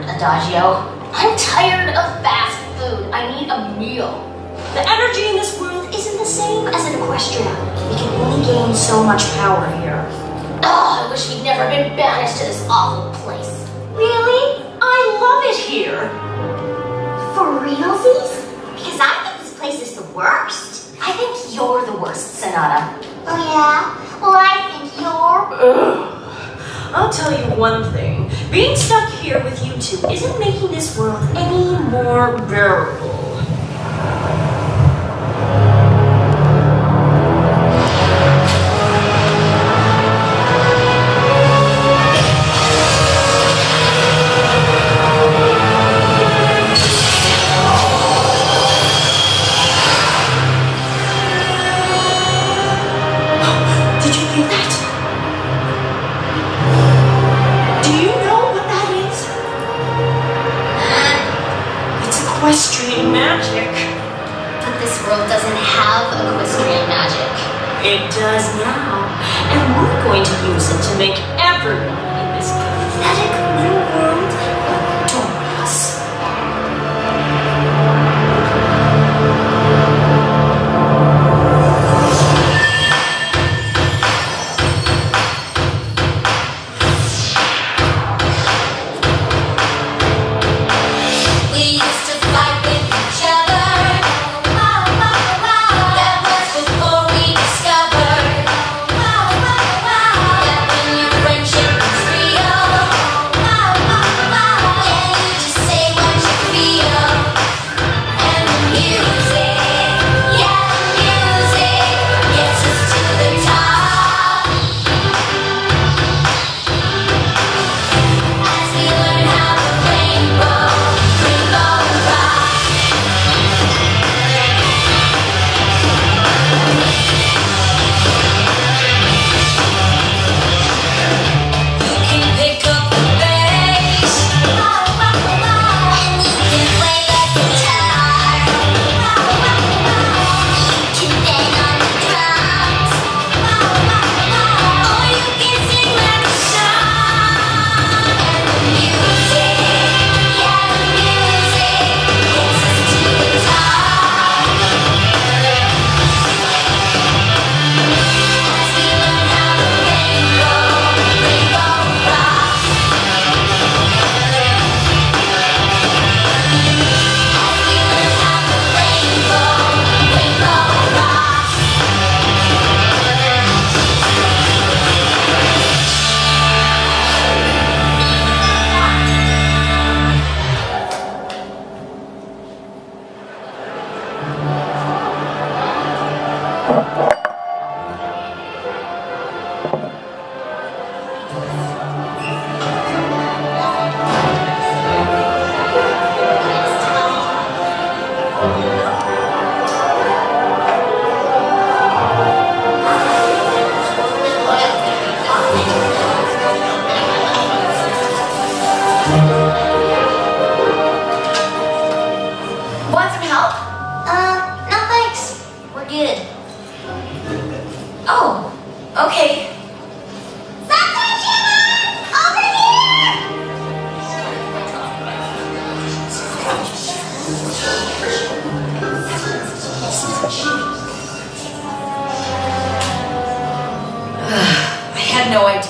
Adagio. I'm tired of fast food. I need a meal. The energy in this world isn't the same as in Equestria. We can only gain so much power here. Oh, I wish we'd never been banished to this awful place. Really? I love it here. For realsies? Because I think this place is the worst. I think you're the worst, Sonata. Oh yeah? Well, I think you're... Ugh. I'll tell you one thing. Being stuck here with you two isn't making this world any more bearable. Equestrian magic. But this world doesn't have equestrian magic. It does now. And we're going to use it to make everyone in this pathetic little world adore us.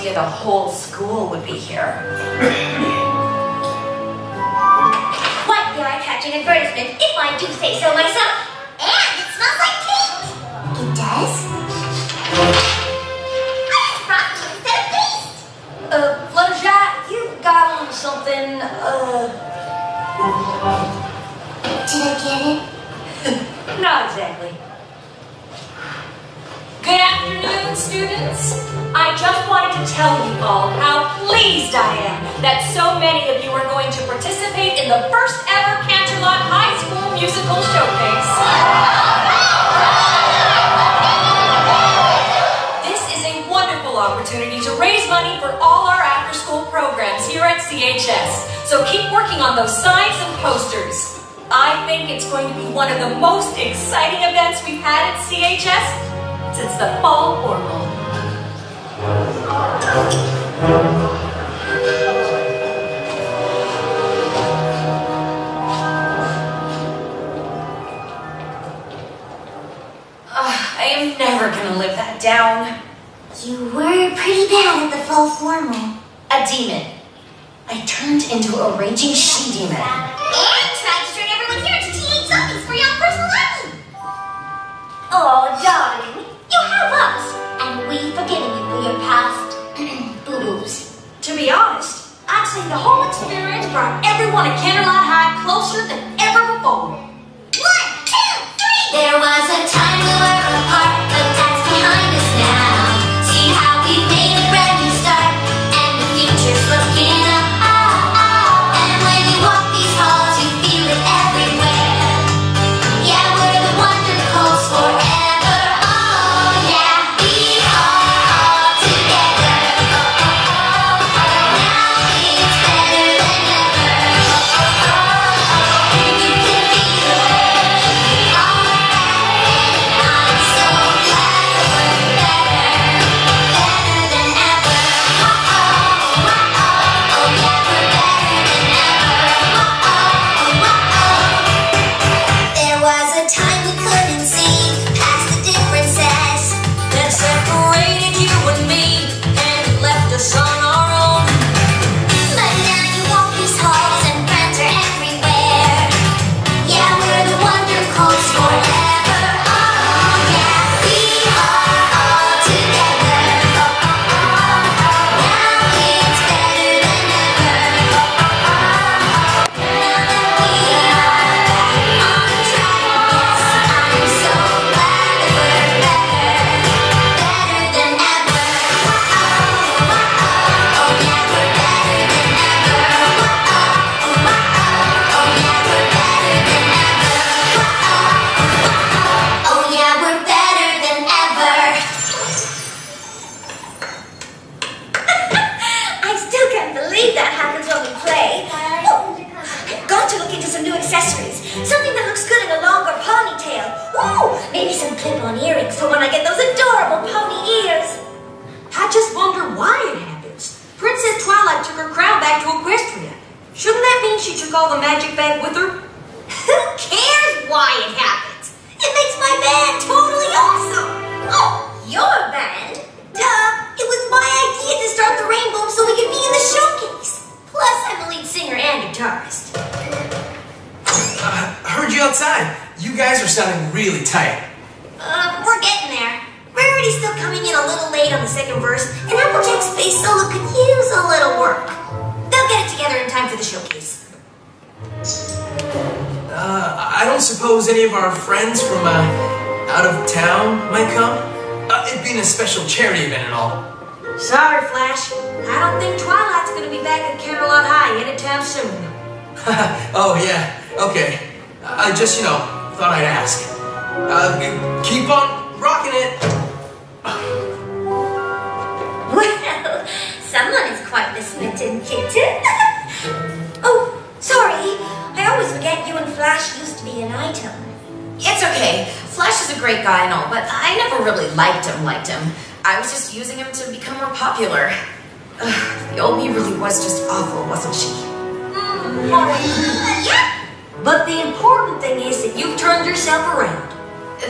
The whole school would be here. What did I catch an advertisement, if I do say so myself? And it smells like pink! It does? I just brought you instead of paste! Fluttershy, you got on something, Did I get it? Not exactly. Good afternoon, students. I just wanted to tell you all how pleased I am that so many of you are going to participate in the first ever Canterlot High School Musical Showcase. This is a wonderful opportunity to raise money for all our after-school programs here at CHS. So keep working on those signs and posters. I think it's going to be one of the most exciting events we've had at CHS since the fall hormone. bad at the fall formal? A demon. I turned into a raging she-demon. And tried to turn everyone here into teenage zombies for your own personal liking. Oh, darling, you have us, and we've forgiven you for your past boo-boos. To be honest, I'd say the whole experience brought everyone at Candlelight High closer than ever before. 1, 2, 3! There was a time we were apart, but that's behind us now. See how we made a brand new start, and the future's looking up. And when you walk these halls, you feel it everywhere. Yeah, we're the Wonder Colts forever. Oh yeah, we are all together. Now it's better than ever. You can feel it. Alright, I'm so glad we're better than ever. Oh yeah, we're better than ever. There was a time we couldn't see past the differences That separated you and me and left us on our own. but now you walk these halls and friends are everywhere. Yeah, we're the Wonder Colts forever. Oh yeah, we are all together. Now it's better than ever. Now that we are on track, yes, I'm so glad that we're better than ever. Oh yeah, we're better than ever. Oh yeah, we're better than ever. Oh yeah, we're better than ever. I still can't believe that happens when we play. Oh, I've got to look into some new accessories. Something that looks good in a longer ponytail. Ooh, maybe some clip-on earrings for when I get those adorable pony ears. I just wonder why it happens. Princess Twilight took her crown back to Equestria. Shouldn't that mean she took all the magic back with her? Who cares why it happens? It makes my band totally awesome. Oh, your band? Duh, it was my idea to start the rainbow so we could be in the showcase. Plus, I'm the lead singer and guitarist. Heard you outside. You guys are sounding really tight. We're getting there. Rarity's still coming in a little late on the second verse, and Applejack's bass solo could use a little work. They'll get it together in time for the showcase. I don't suppose any of our friends from out of town might come? It being a special charity event and all. Sorry, Flash. I don't think Twilight's gonna be back at Candlelight High anytime soon. Oh, yeah. Okay. I just, thought I'd ask. Keep on rocking it. Well, someone is quite the smitten kitten. Oh, sorry. I always forget you and Flash used to be an item. It's okay. Flash is a great guy and all, but I never really liked him. I was just using him to become more popular. The old me really was just awful, wasn't she? Yeah. But the important thing is that you've turned yourself around.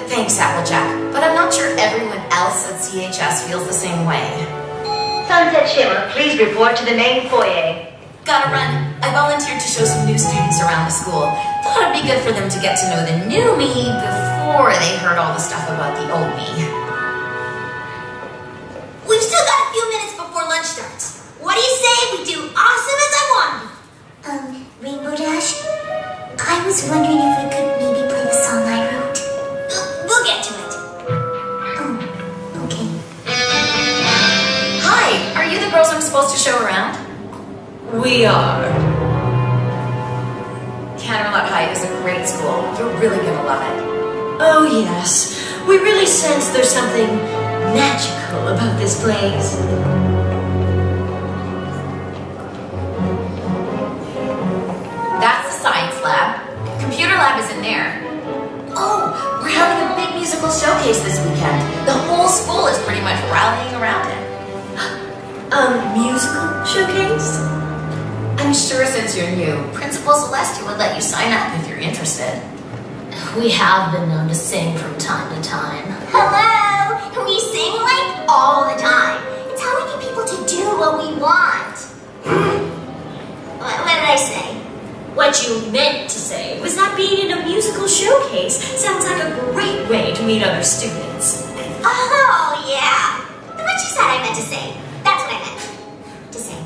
Thanks, Applejack, but I'm not sure everyone else at CHS feels the same way. Sunset Shimmer, please report to the main foyer. Gotta run. I volunteered to show some new students around the school. Thought it'd be good for them to get to know the new me before they heard all the stuff about the old me. We've still got a few minutes before lunch starts. What do you say we do awesome as I want to? Rainbow Dash, I was wondering if we could maybe play the song I wrote. We'll get to it. Oh, okay. Hi, are you the girls I'm supposed to show around? We are. Candlelight High is a great school. You're really gonna love it. Oh, yes. We really sense there's something magical about this place. That's the science lab. Computer lab is in there. Oh, we're having a big musical showcase this weekend. The whole school is pretty much rallying around it. Musical showcase? I'm sure since you're new, Principal Celestia would let you sign up if you're interested. We have been known to sing from time to time. Hello! We sing like all the time. It's how we get people do what we want. What did I say? What you meant to say was that being in a musical showcase sounds like a great way to meet other students. Oh, yeah. What you said I meant to say. That's what I meant to say.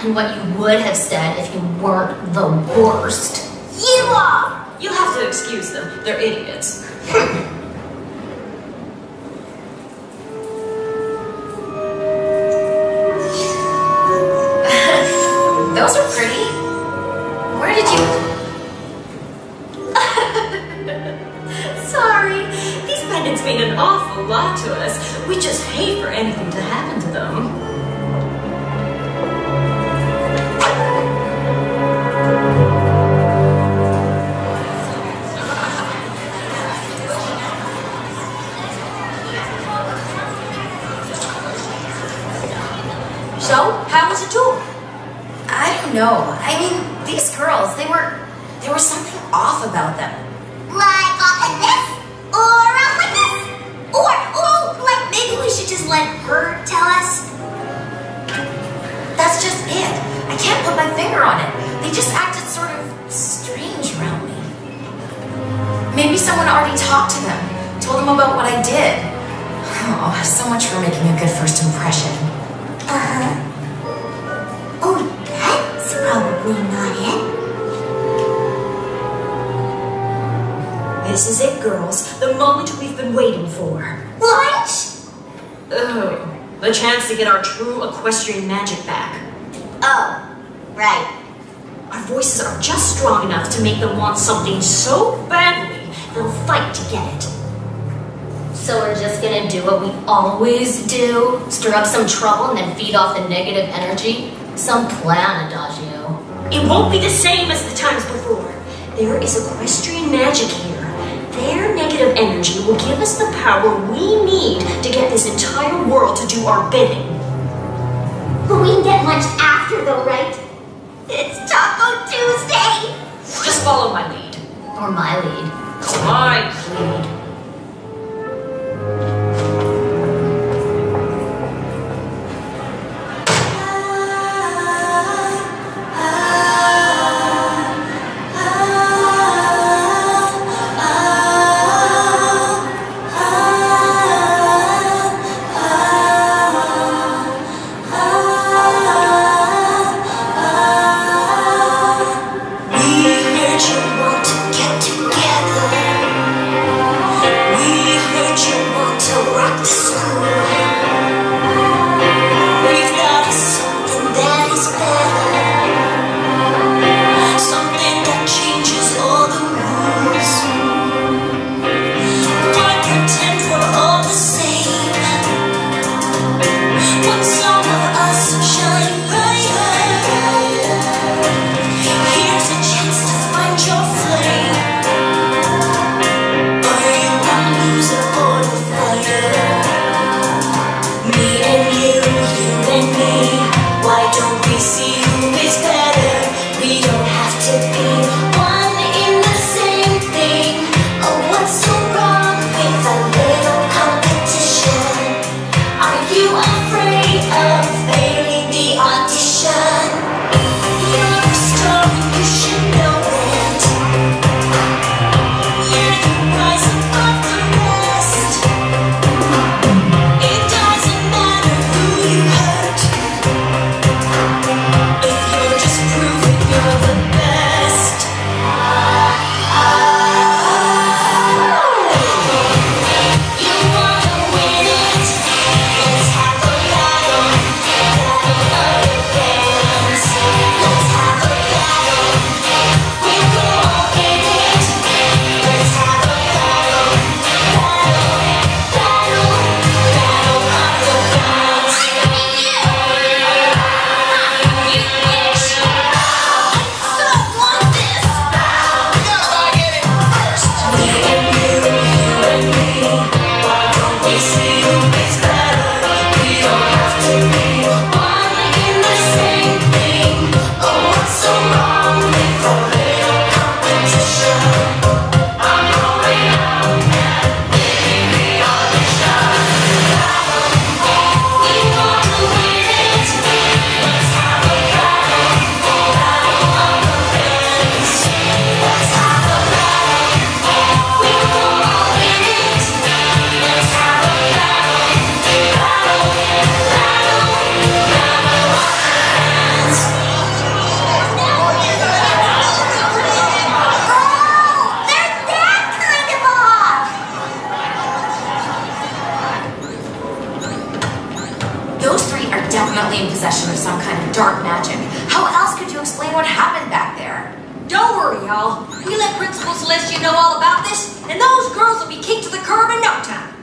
And what you would have said if you weren't the worst. You are! You'll have to excuse them. They're idiots. Those are pretty. Where did you... Sorry. These pendants mean an awful lot to us. We just hate for anything to happen to them. So, how was the tour? I don't know. I mean, these girls, there was something off about them. Like off like this? Or off like this? Or like maybe we should just let her tell us? That's just it. I can't put my finger on it. They just acted sort of strange around me. Maybe someone already talked to them, told them about what I did. Oh, so much for making a good first impression. Oh, that's probably not it. This is it, girls. The moment we've been waiting for. What? Oh, the chance to get our true equestrian magic back. Oh, right. Our voices are just strong enough to make them want something so badly, they'll fight to get it. So we're just gonna do what we always do? Stir up some trouble and then feed off the negative energy? Some plan, Adagio. It won't be the same as the times before. There is equestrian magic here. Their negative energy will give us the power we need to get this entire world to do our bidding. But we can get lunch after though, right? It's Taco Tuesday! Just follow my lead. Or my lead. My lead. happened back there? Don't worry, y'all. We let Principal Celestia know all about this, and those girls will be kicked to the curb in no time.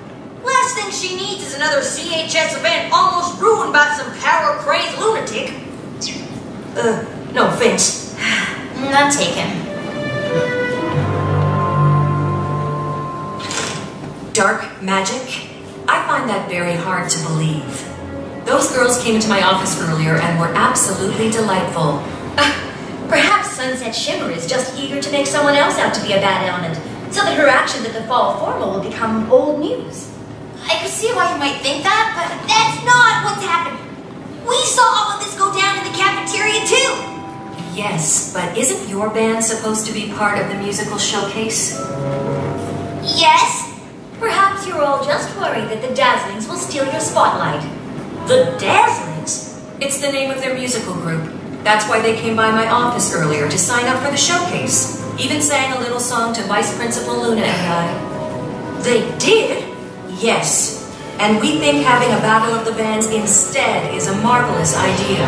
Last thing she needs is another CHS event almost ruined by some power-crazed lunatic. No offense. None taken. Dark magic? I find that very hard to believe. Those girls came into my office earlier and were absolutely delightful. Perhaps Sunset Shimmer is just eager to make someone else out to be a bad element, so that her actions at the fall formal will become old news. I could see why you might think that, but that's not what's happening. We saw all of this go down in the cafeteria too. Yes, but isn't your band supposed to be part of the musical showcase? Yes. Perhaps you're all just worried that the Dazzlings will steal your spotlight. The Dazzlings? It's the name of their musical group. That's why they came by my office earlier to sign up for the showcase. Even sang a little song to Vice Principal Luna and I. They did? Yes. And we think having a battle of the bands instead is a marvelous idea.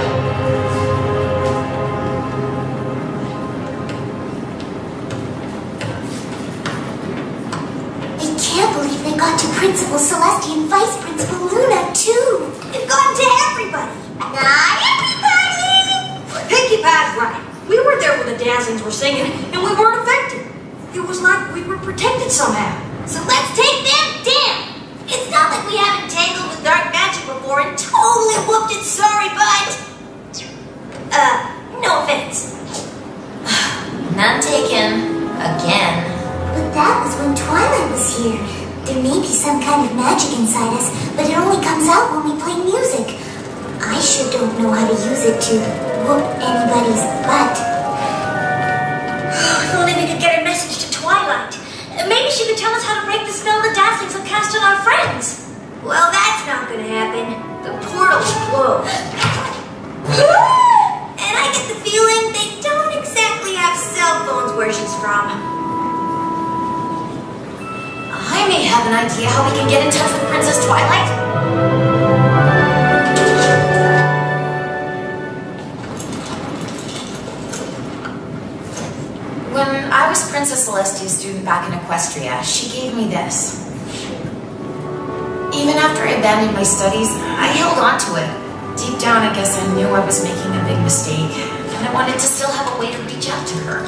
I can't believe they got to Principal Celestia and Vice Principal Luna, too. They've gotten to everybody. Not everybody! Pinkie Pie's right. We were there when the Dazzlings were singing, and we weren't affected. It was like we were protected somehow. So let's take them down. It's not like we haven't tangled with dark magic before and totally whooped its sorry butt. No offense. None taken. Again. But that was when Twilight was here. There may be some kind of magic inside us, but it only comes out when we play music. I sure don't know how to use it to whoop anybody's butt. If only we could get a message to Twilight. Maybe she could tell us how to break the spell the Dazzlings have cast on our friends. Well, that's not gonna happen. The portal's closed. And I get the feeling they don't exactly have cell phones where she's from. I may have an idea how we can get in touch with Princess Twilight. When I was Princess Celestia's student back in Equestria, she gave me this. Even after I abandoned my studies, I held on to it. Deep down, I guess I knew I was making a big mistake, and I wanted to still have a way to reach out to her.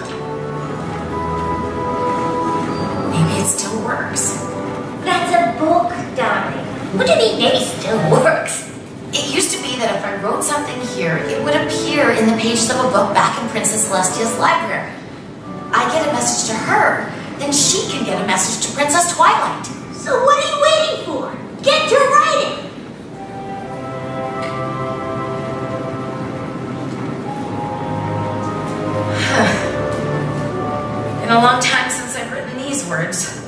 Maybe it still works. That's a book, darling. What do you mean maybe still works? It used to be that if I wrote something here, it would appear in the pages of a book back in Princess Celestia's library. I get a message to her, then she can get a message to Princess Twilight. So what are you waiting for? Get to writing! Been a long time since I've written these words.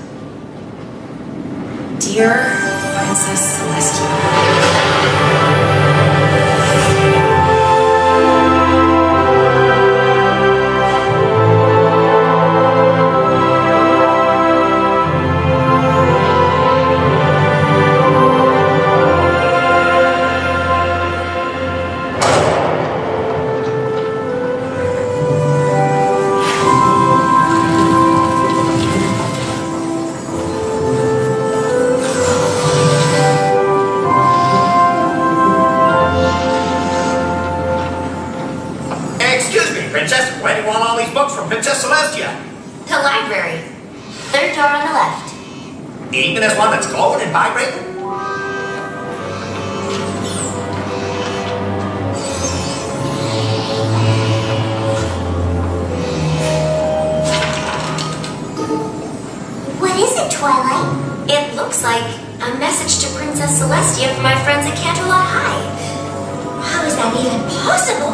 Dear Princess Celestia. Princess Celestia? The library. Third door on the left. Even as one that's glowing and vibrating? What is it, Twilight? It looks like a message to Princess Celestia from my friends at Canterlot High. How is that even possible?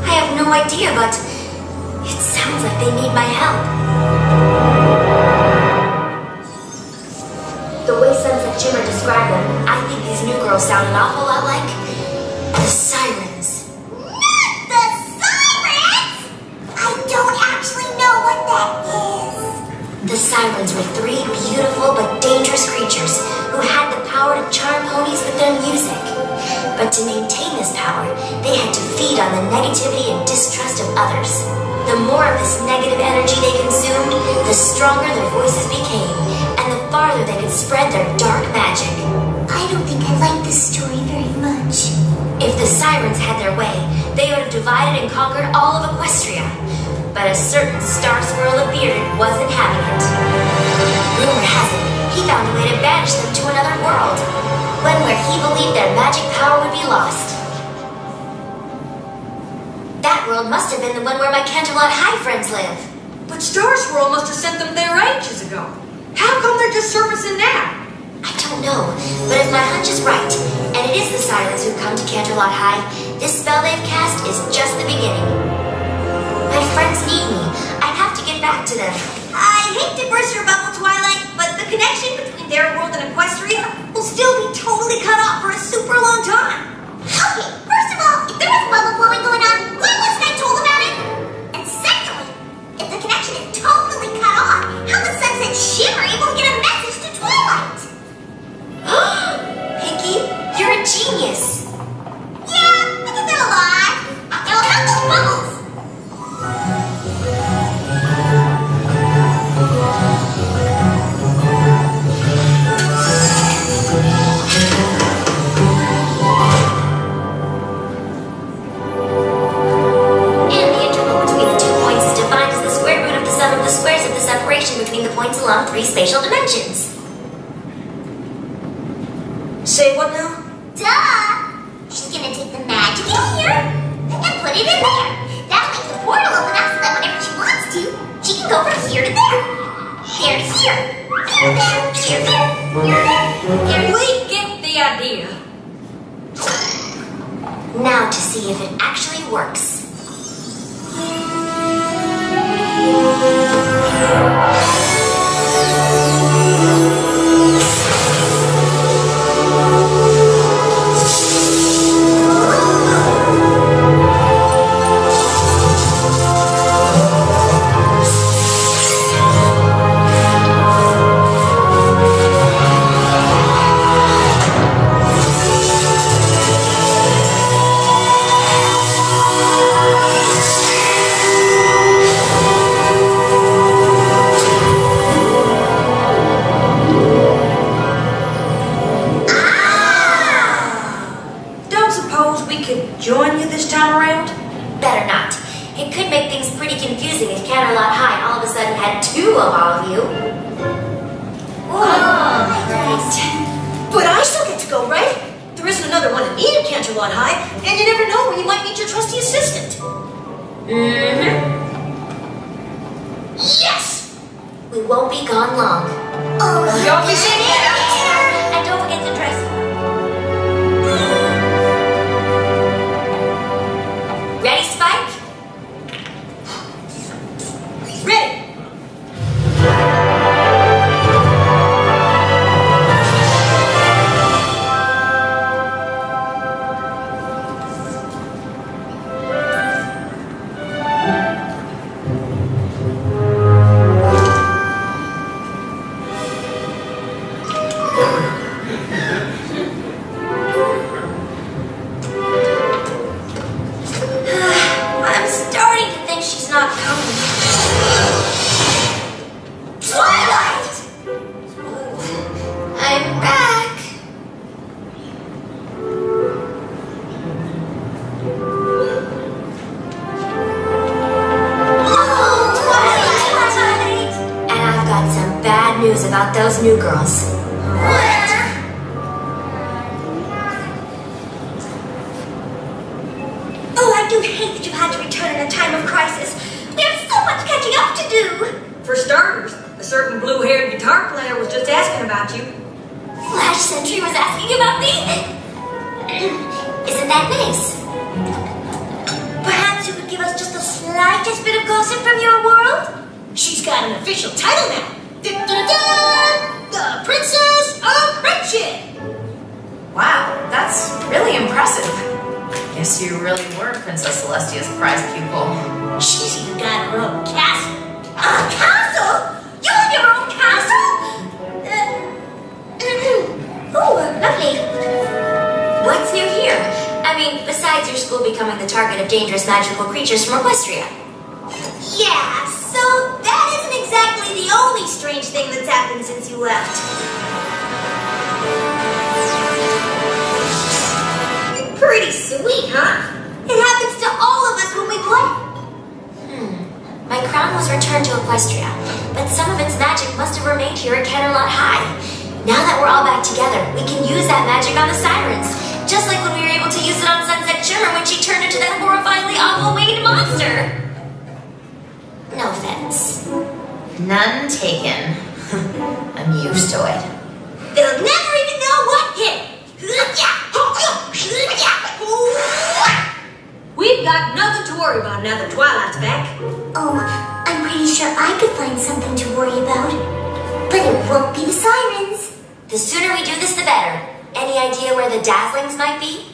I have no idea, but it sounds like they need my help. The way Sunset Shimmer described them, I think these new girls sound an awful lot like the Sirens. Not the Sirens! I don't actually know what that is. The Sirens were three beautiful but dangerous creatures who had the power to charm ponies with their music. But to maintain this power, they had to feed on the negativity and distrust of others. The more of this negative energy they consumed, the stronger their voices became, and the farther they could spread their dark magic. I don't think I like this story very much. If the sirens had their way, they would have divided and conquered all of Equestria. But a certain star swirl appeared and wasn't having it. Rumor has it, he found a way to banish them to another world, one where he believed their magic power would be lost. That world must have been the one where my Canterlot High friends live. But Star Swirl must have sent them there ages ago. How come they're just surfacing now? I don't know, but if my hunch is right, and it is the sirens who've come to Canterlot High, this spell they've cast is just the beginning. My friends need me. I have to get back to them. I hate to burst your bubble, Twilight, but the connection between their world and Equestria will still be totally cut off for a super long time. Okay, first of all, if there was bubble blowing going on, why wasn't I told about it? And secondly, if the connection is totally cut off, how was Sunset Shimmer able to get a message to Twilight? Pinky, you're a genius. Yeah, I think they're alive. Now about those bubbles. Between the points along 3 spatial dimensions. Say what now? Duh! She's gonna take the magic in here and put it in there. That'll make the portal open up so that whenever she wants to, she can go from here to there. There to here. Here to there. Here to there. Here to there. We get the idea. Now to see if it actually works. Join you this time around? Better not. It could make things pretty confusing if Canterlot High all of a sudden had 2 of all of you. But I still get to go, right? There isn't another one of me at Canterlot High, and you never know when you might meet your trusty assistant. Yes! We won't be gone long. Don't be sitting here. And don't forget to dress. Ready, Spike? Ready. I'm starting to think she's not coming. Twilight! I'm back. Twilight! And I've got some bad news about those new girls. What? Oh, I do hate that you had to return in a time of crisis. We have so much catching up to do. For starters, a certain blue-haired guitar player was just asking about you. Flash Sentry was asking about me. Isn't that nice? Perhaps you could give us just the slightest bit of gossip from your world? She's got an official title now. The Princess of Friendship. Wow, that's really impressive. Guess you really were Princess Celestia's prize pupil. She's even got her own castle. A castle? You have your own castle? Oh, lovely. What's new here? I mean, besides your school becoming the target of dangerous magical creatures from Equestria. only strange thing that's happened since you left. Pretty sweet, huh? It happens to all of us when we play. My crown was returned to Equestria, but some of its magic must have remained here at Canterlot High. Now that we're all back together, we can use that magic on the sirens, just like when we were able to use it on Sunset Shimmer when she turned into that horrifyingly awful winged monster. No offense. None taken. I'm used to it. They'll never even know what hit. We've got nothing to worry about now that Twilight's back. Oh, I'm pretty sure I could find something to worry about. But it won't be the sirens. The sooner we do this, the better. Any idea where the Dazzlings might be?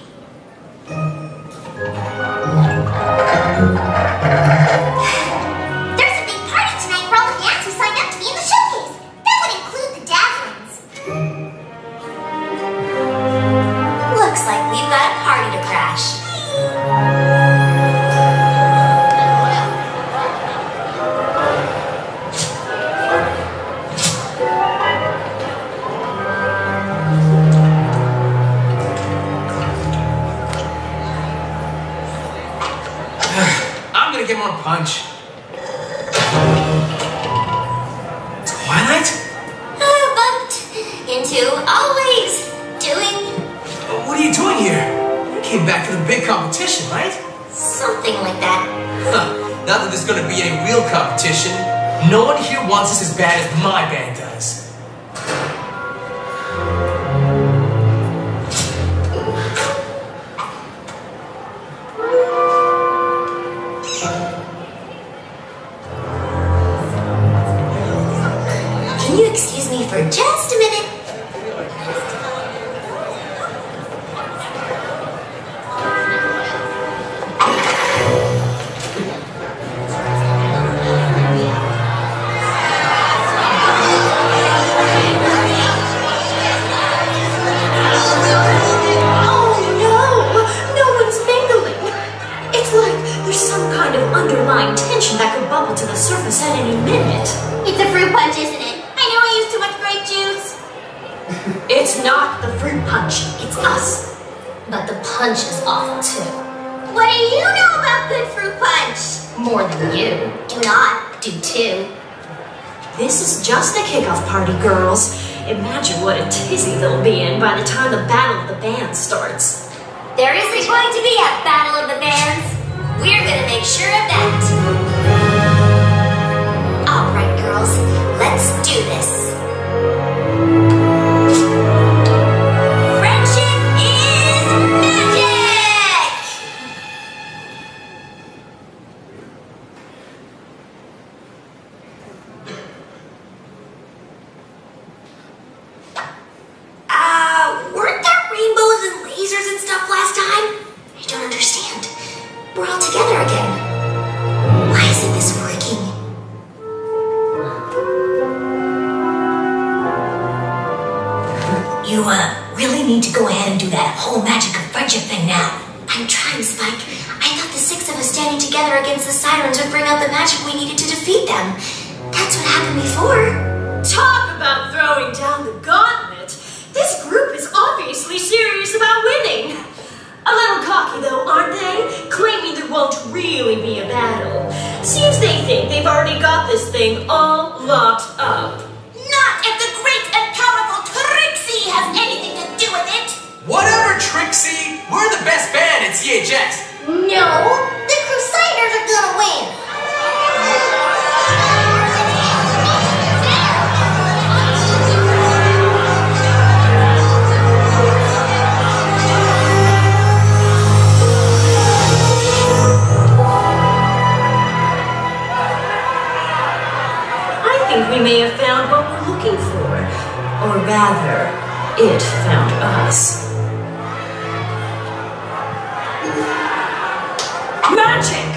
There's a big party tonight for all the fans who signed up to be in the showcase. That would include the Dazzlings. Looks like we've got a party to crash. I'm gonna get more punch. Twilight? Bumped into always doing What are you doing here? You came back for the big competition, right? something like that. Huh. Not that there's gonna be any real competition. No one here wants us as bad as my band does. Can you excuse me for just a minute? To the surface at any minute. It's a fruit punch, isn't it? I know I used too much grape juice. It's not the fruit punch, it's us. But the punch is awful too. What do you know about good fruit punch? More than you. Do not. Do too. This is just the kickoff party, girls. Imagine what a tizzy they'll be in by the time the Battle of the Bands starts. There isn't going to be a Battle of the Bands. We're gonna make sure of that. All right, girls, let's do this. Friendship is magic! Weren't there rainbows and lasers and stuff last time? I don't understand. We're all together again. Why isn't this working? You, really need to go ahead and do that whole magic of friendship thing now. I'm trying, Spike. I thought the six of us standing together against the sirens would bring out the magic we needed to defeat them. That's what happened before. Talk about throwing down the gauntlet. This group is obviously serious about winning. A little cocky though, aren't they? Claiming there won't really be a battle. Seems they think they've already got this thing all locked up. Not if the great and powerful Trixie has anything to do with it. Whatever, Trixie! We're the best band at CHS! No, the Crusaders are gonna win. We may have found what we're looking for. Or rather, it found us. Magic!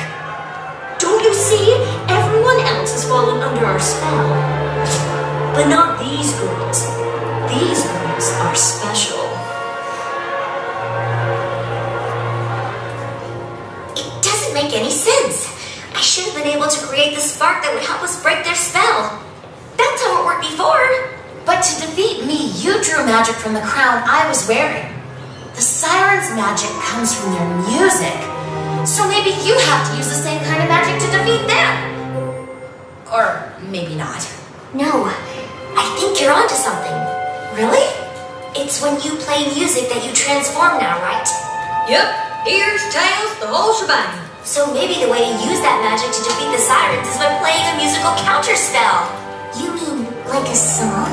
Don't you see? Everyone else has fallen under our spell. But not these girls. These girls are special. It doesn't make any sense. I should have been able to create the spark that would help us break their spell. That's That's how it worked before. But to defeat me, you drew magic from the crown I was wearing. The sirens' magic comes from their music. So maybe you have to use the same kind of magic to defeat them. Or maybe not. No, I think you're onto something. Really? It's when you play music that you transform now, right? Yep, ears, tails, the whole shebang. So maybe the way to use that magic to defeat the sirens is by playing a musical counterspell. You mean like a song?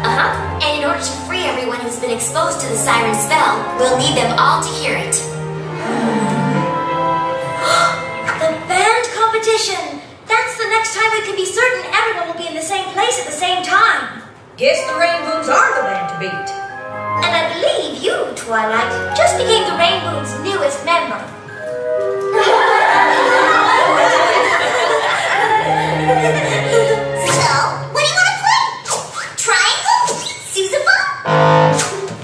Uh-huh. And in order to free everyone who's been exposed to the siren spell, we'll need them all to hear it. The band competition! That's the next time we can be certain everyone will be in the same place at the same time. Guess the Rainbows are the band to beat. And I believe you, Twilight, just became the Rainbow's newest member. So, what do you want to play? Triangle? Sousaphone?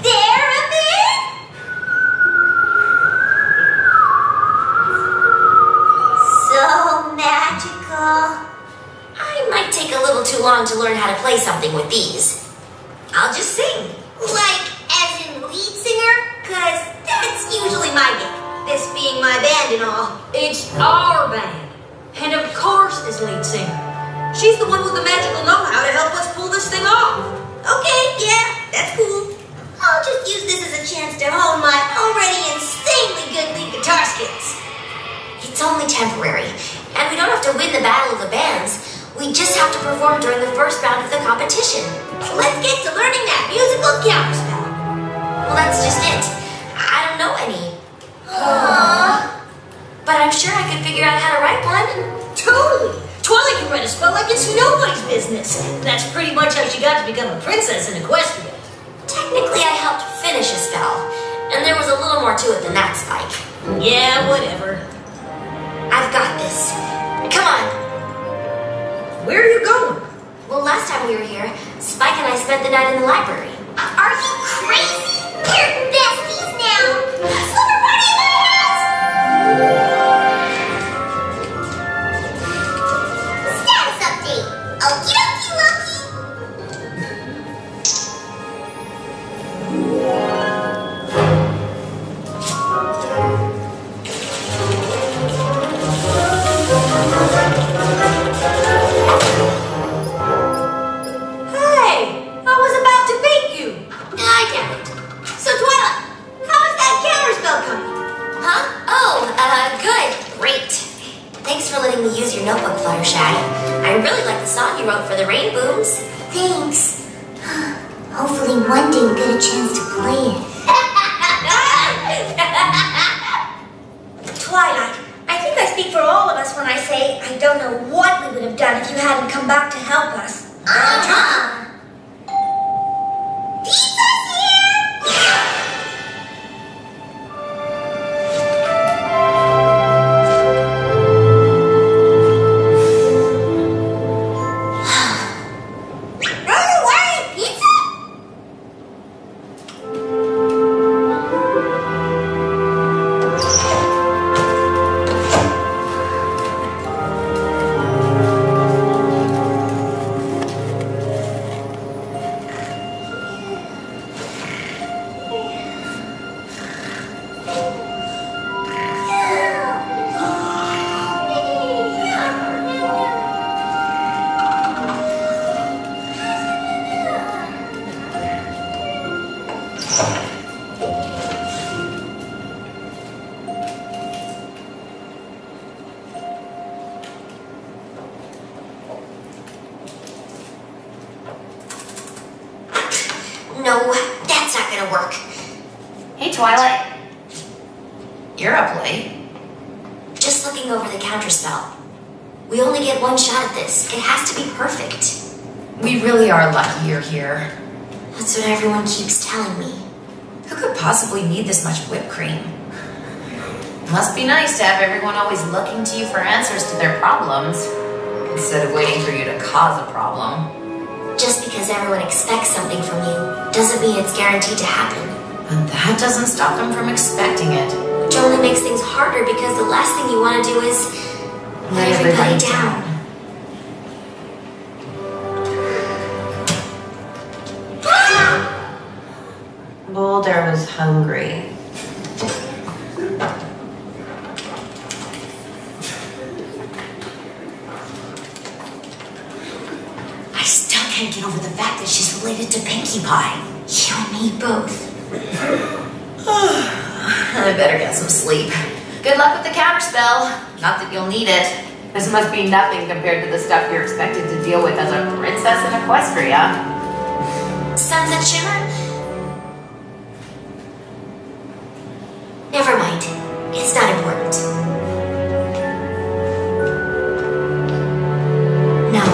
Theremin? So magical. I might take a little too long to learn how to play something with these. I'll just sing. Like, as in lead singer? Cause that's usually my gig. This being my band and all. It's our band. And of course this lead singer. She's the one with the magical know-how to help us pull this thing off. Okay, yeah, that's cool. I'll just use this as a chance to hone my already insanely good lead guitar skills. It's only temporary, and we don't have to win the battle of the bands. We just have to perform during the first round of the competition. Let's get to learning that musical counterspell. Well, that's just it. I don't know any. But I'm sure I could figure out how to write one. Totally. Twilight can write a spell like it's nobody's business. That's pretty much how she got to become a princess in Equestria. Technically, I helped finish a spell, and there was a little more to it than that, Spike. Yeah, whatever. I've got this. Come on. Where are you going? Well, last time we were here, Spike and I spent the night in the library. Are you crazy? We're besties now. Slumber party in my house. Status update. Okie dokie, Loki. Hey, I was about to beat you. I doubt it. So Twilight, how is that counterspell coming? Huh? Oh, good. Great. Thanks for letting me use your notebook, Fluttershy. I really like the song you wrote for the Rainbooms. Thanks. Hopefully one day we'll get a chance to play it. Twilight, I think I speak for all of us when I say I don't know what we would have done if you hadn't come back to help us. Pizza's here! Run away, pizza! No, that's not gonna work. Hey, Twilight. You're up late. Just looking over the counterspell. We only get one shot at this. It has to be perfect. We really are lucky you're here. That's what everyone keeps telling me. Who could possibly need this much whipped cream? Must be nice to have everyone always looking to you for answers to their problems, instead of waiting for you to cause a problem. Just because everyone expects something from you doesn't mean it's guaranteed to happen. But that doesn't stop them from expecting it. Which only makes things harder because the last thing you want to do is let everybody down. hungry. I still can't get over the fact that she's related to Pinkie Pie. You and me both. I better get some sleep. Good luck with the counterspell. Not that you'll need it. This must be nothing compared to the stuff you're expected to deal with as a princess in Equestria. Sunset Shimmer? Never mind. It's not important. No.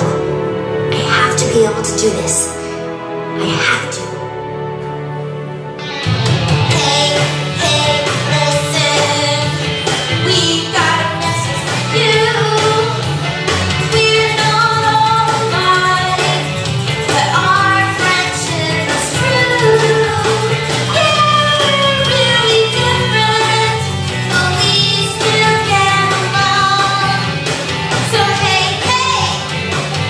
I have to be able to do this. I have to. Hey, listen. We've got a message for you. We're not all alike, but our friendship is true. Yeah, we're really different, but we still get along. So hey,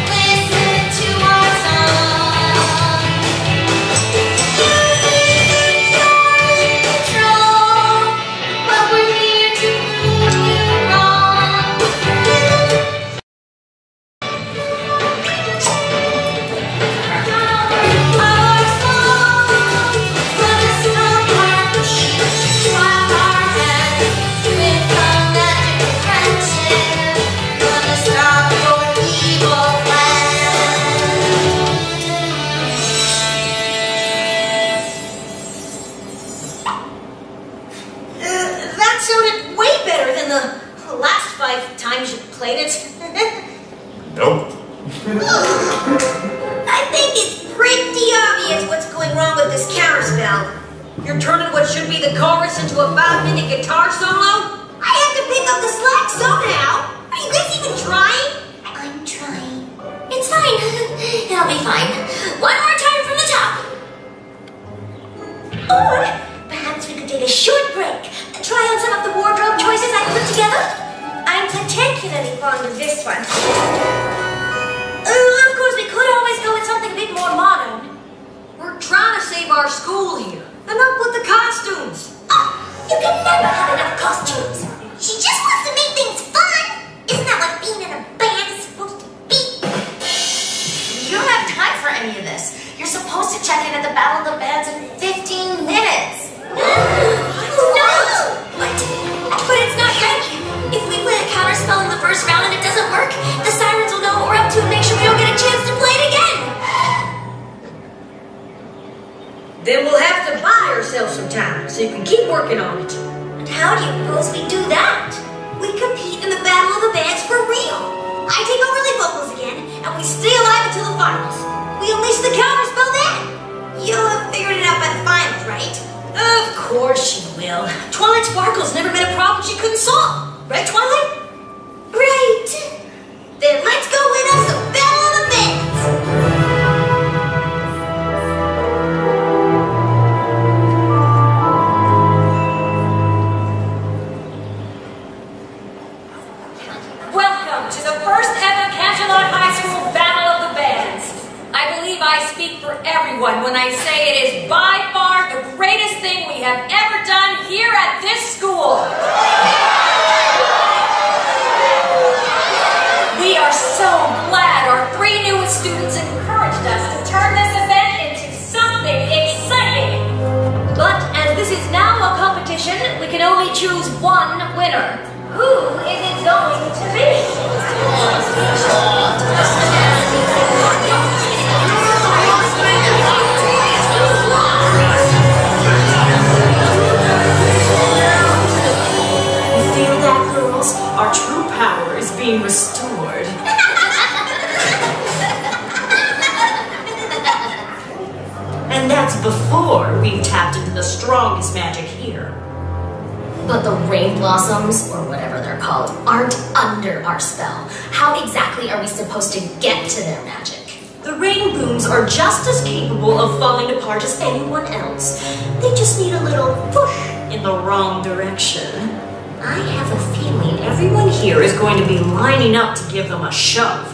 listen to our song. You think you're in control, but we're here to prove you wrong. Our song, gonna stop heartbeat, swap our hands with a magic friendship, gonna stop your evil plan. That sounded way better than the last 5 times you played it. Nope. I think it's pretty obvious what's going wrong with this counterspell. You're turning what should be the chorus into a 5-minute guitar solo? I have to pick up the slack somehow. Are you guys even trying? I'm trying. It's fine. It'll be fine. One more time from the top. Or perhaps we could take a short break and try on some of the wardrobe choices I put together. I'm particularly fond of this one. Of course, we could always go with something a bit more modern. We're trying to save our school here. Enough with the costumes. Oh, you can never have enough costumes. She just wants to make things fun. Isn't that what being in a band is supposed to be? You don't have time for any of this. You're supposed to check in at the Battle of the Bands in 15 minutes. No! What? But it's not right. If we play a counterspell in the first round and it doesn't work, the sirens will know what we're up to and make sure we don't get a chance to play it again. Then we'll have to buy ourselves some time so you can keep working on it. And how do you propose we do that? We compete in the Battle of the Bands for real. I take over lead vocals again, and we stay alive until the finals. We unleash the counterspell then. You'll have figured it out by the finals, right? Of course she will. Twilight Sparkle's never been a problem she couldn't solve. Right, Twilight? Right. Then let's go win us a Battle of the Bands. Welcome to the first ever Canterlot High School Battle of the Bands. I believe I speak for everyone when I say it is by far the greatest thing we have ever done here at this school. We are so glad our 3 newest students encouraged us to turn this event into something exciting. But as this is now a competition, we can only choose one winner. Who is it going to be? You feel that, girls? Our true power is being restored. And that's before we've tapped into the strongest magic here. But the rain blossoms, or whatever they're called, aren't under our spell. How exactly are we supposed to get to their magic? The rain booms are just as capable of falling apart as anyone else. They just need a little push in the wrong direction. I have a feeling everyone here is going to be lining up to give them a shove.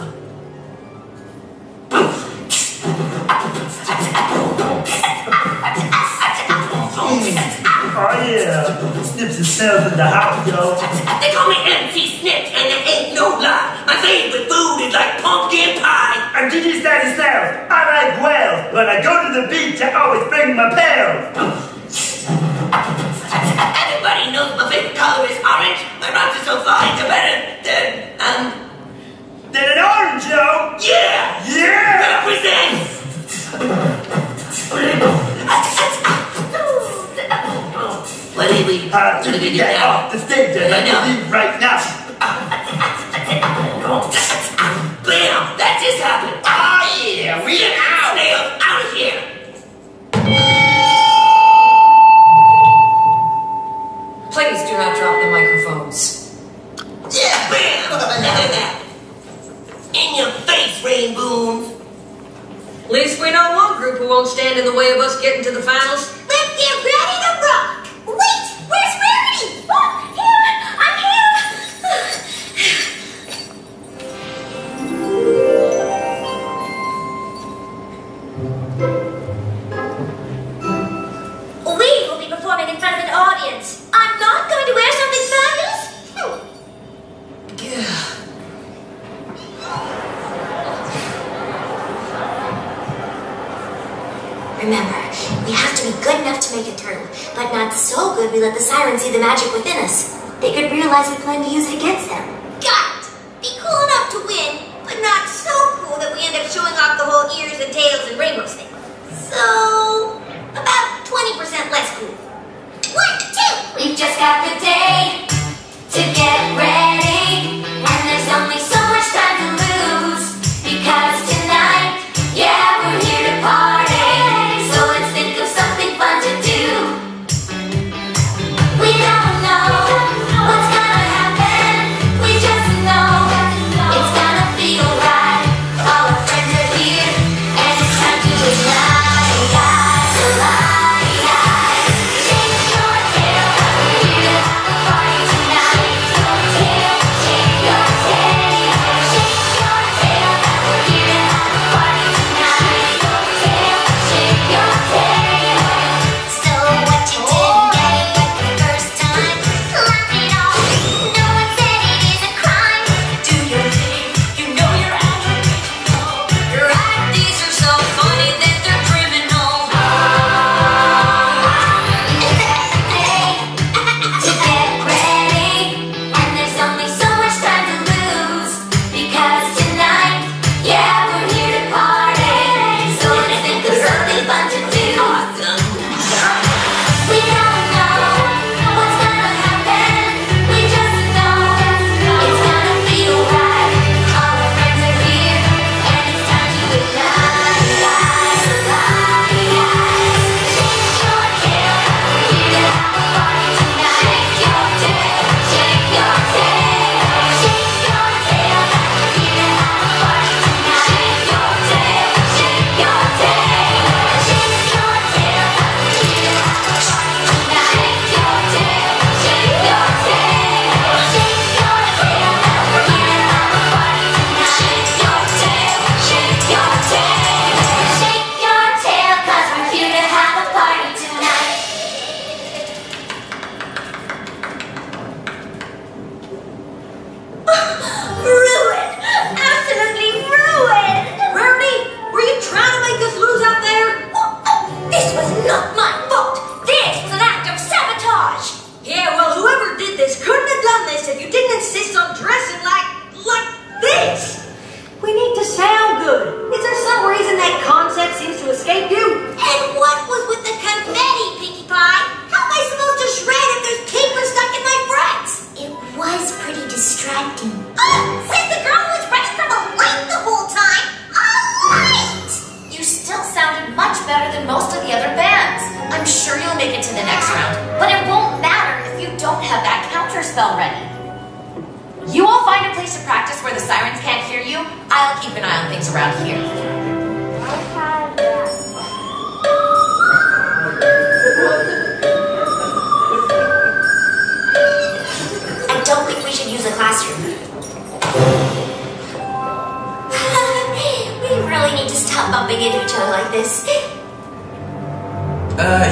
Snips and Smells in the house, yo. They call me MC Snips, and it ain't no lie. My favorite food is like pumpkin pie. And did you say Smells? I like whales. When I go to the beach, I always bring my pails. Everybody knows my favorite color is orange. My rhymes are so fine, they're better than an orange, yo. Yeah! Yeah! Represent! What did we do get now? off the stage and let me leave right now. Bam! That just happened. Oh yeah, we are out. Snails out of here. Please do not drop the microphones. Yeah, bam! Look at that. In your face, Rainboom. At least we know one group who won't stand in the way of us getting to the finals. Let's get ready to rock! Wait! Where's Rarity? Oh, here! I'm here! We will be performing in front of an audience. I'm not going to wear something fabulous? Remember, we have to be good enough to make it through, but not so good we let the sirens see the magic within us. They could realize we plan to use it against them. Got it! Be cool enough to win, but not so cool that we end up showing off the whole ears and tails and rainbows thing. So, about 20% less cool. 1, 2! We've just got the day to get ready, and there's only so much time to lose, because tonight, yeah, we're here to party.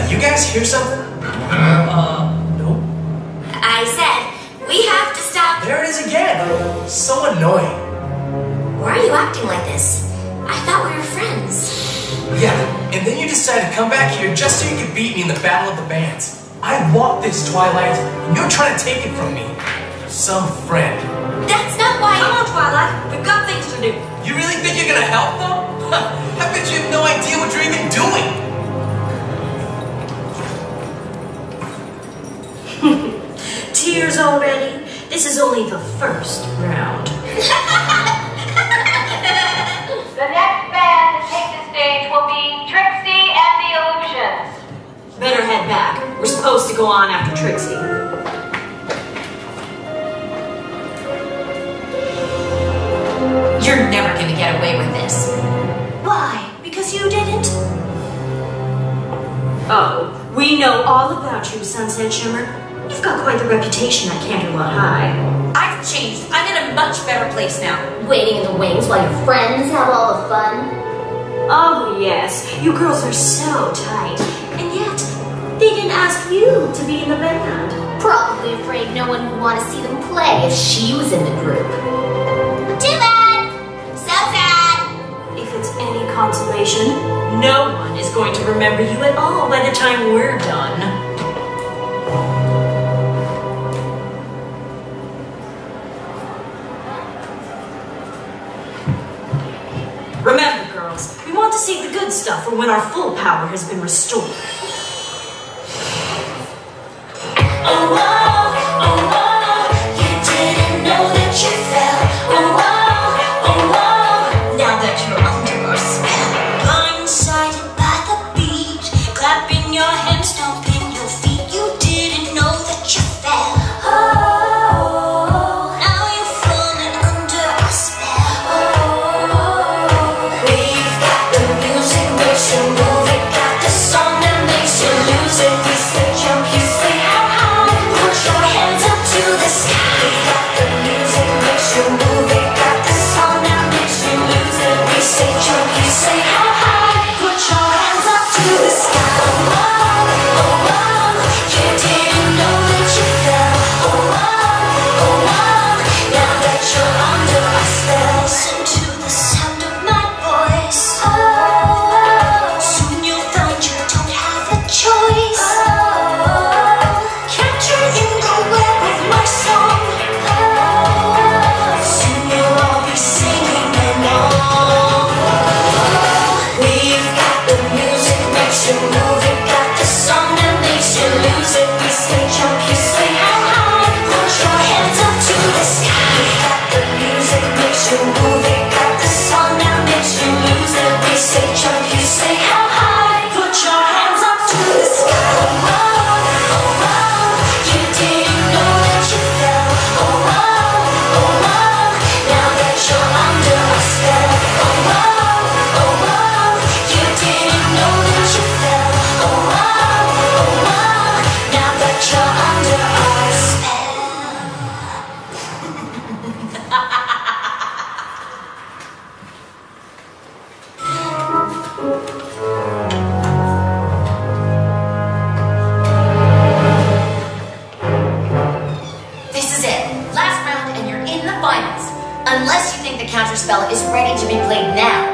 You guys hear something? No. is again. So annoying. Why are you acting like this? I thought we were friends. Yeah, and then you decided to come back here just so you could beat me in the Battle of the Bands. I want this, Twilight, and you're trying to take it from me. Some friend. That's not why. Come on, Twilight. We've got things to do. You really think you're gonna help them? I bet you have no idea what you're even doing. Tears already? This is only the first round. The next band to take the stage will be Trixie and the Illusions. Better head back. We're supposed to go on after Trixie. You're never gonna get away with this. Why? Because you didn't? Oh, we know all about you, Sunset Shimmer. You've got quite the reputation at Canterlot High. I've changed. I'm in a much better place now. Waiting in the wings while your friends have all the fun. Oh, yes. You girls are so tight. And yet, they didn't ask you to be in the band. Probably afraid no one would want to see them play if she was in the group. Too bad. So sad. If it's any consolation, no one is going to remember you at all by the time we're done. Remember, girls, we want to see the good stuff for when our full power has been restored. Oh, whoa, you didn't know that you fell. Oh, whoa, now that you're under our spell. Blindsided by the beat, clapping your hands, stomping your feet. You didn't know that you fell. Oh, now you're falling under our spell. We've got the music, makes you move it. Got the song that makes you lose it. We say jump, you say how high. Put your hands up to the sky. We've got the music, makes you move it. Got the song that makes you lose it. We say jump, you say how high. Put your hands up to the sky. Oh, you didn't know that you fell. Oh, now that you're under our spell. Listen to the sound of my voice. Soon you'll find you don't have a choice. Captured in the web of my song. Soon you'll all be singing along. We've got the music, makes you move it. Got the song that makes you lose it. We say jump, you say how high. Put your hands up to the sky. We've got the music, makes you move it. Got the song that makes you lose it. We say jump, you say how high. Put your hands up to the sky. You didn't know that you fell. Now that you're under our spell. You didn't know that you fell. Now that you're under our spell. This is it. Last round and you're in the finals. Unless you think the counterspell is ready to be played now.